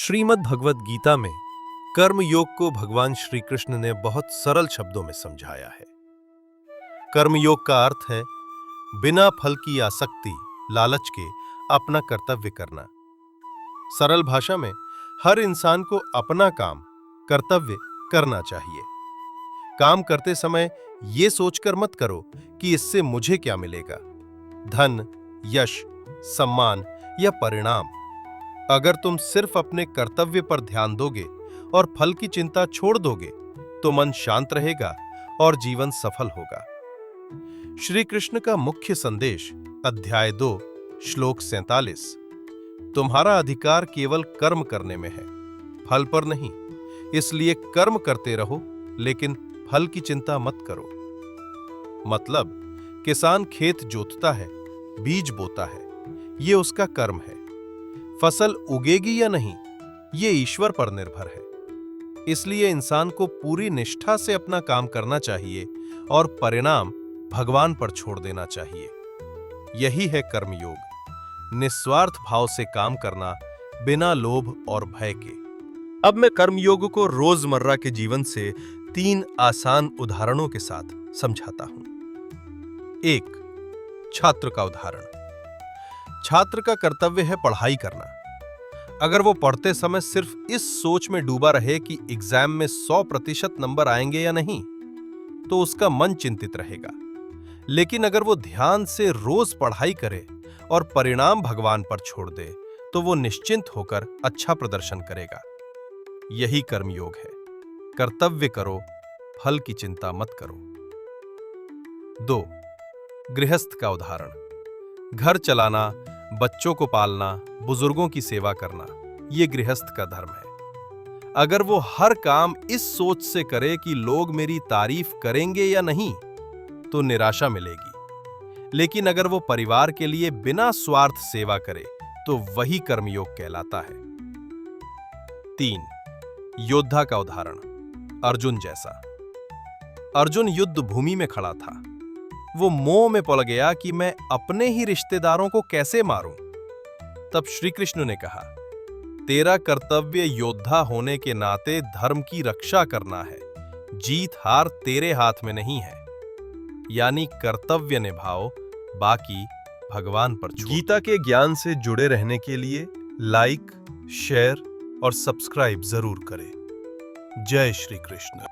श्रीमद् भगवत गीता में कर्म योग को भगवान श्री कृष्ण ने बहुत सरल शब्दों में समझाया है। कर्म योग का अर्थ है बिना फल की आसक्ति, लालच के अपना कर्तव्य करना। सरल भाषा में हर इंसान को अपना काम, कर्तव्य करना चाहिए। काम करते समय यह सोचकर मत करो कि इससे मुझे क्या मिलेगा, धन, यश, सम्मान या परिणाम। अगर तुम सिर्फ अपने कर्तव्य पर ध्यान दोगे और फल की चिंता छोड़ दोगे तो मन शांत रहेगा और जीवन सफल होगा। श्री कृष्ण का मुख्य संदेश अध्याय 2 श्लोक 47। तुम्हारा अधिकार केवल कर्म करने में है, फल पर नहीं। इसलिए कर्म करते रहो, लेकिन फल की चिंता मत करो। मतलब, किसान खेत जोतता है, बीज बोता है, ये उसका कर्म है। फसल उगेगी या नहीं, ये ईश्वर पर निर्भर है। इसलिए इंसान को पूरी निष्ठा से अपना काम करना चाहिए और परिणाम भगवान पर छोड़ देना चाहिए। यही है कर्मयोग, निस्वार्थ भाव से काम करना बिना लोभ और भय के। अब मैं कर्मयोग को रोजमर्रा के जीवन से 3 आसान उदाहरणों के साथ समझाता हूं। 1. छात्र का उदाहरण। छात्र का कर्तव्य है पढ़ाई करना। अगर वो पढ़ते समय सिर्फ इस सोच में डूबा रहे कि एग्जाम में 100% नंबर आएंगे या नहीं, तो उसका मन चिंतित रहेगा। लेकिन अगर वो ध्यान से रोज पढ़ाई करे और परिणाम भगवान पर छोड़ दे, तो वो निश्चिंत होकर अच्छा प्रदर्शन करेगा। यही कर्मयोग है। कर्तव्य करो, फल की चिंता मत करो। 2. गृहस्थ का उदाहरण। घर चलाना, बच्चों को पालना, बुजुर्गों की सेवा करना, ये गृहस्थ का धर्म है। अगर वो हर काम इस सोच से करे कि लोग मेरी तारीफ करेंगे या नहीं, तो निराशा मिलेगी। लेकिन अगर वो परिवार के लिए बिना स्वार्थ सेवा करे, तो वही कर्मयोग कहलाता है। 3. योद्धा का उदाहरण। अर्जुन जैसा। अर्जुन युद्ध भूमि में खड़ा था। वो मोह में पड़ गया कि मैं अपने ही रिश्तेदारों को कैसे मारूं। तब श्री कृष्ण ने कहा, तेरा कर्तव्य योद्धा होने के नाते धर्म की रक्षा करना है। जीत हार तेरे हाथ में नहीं है। यानी कर्तव्य निभाओ, बाकी भगवान पर छोड़ो। गीता के ज्ञान से जुड़े रहने के लिए लाइक, शेयर और सब्सक्राइब जरूर करें। जय श्री कृष्ण।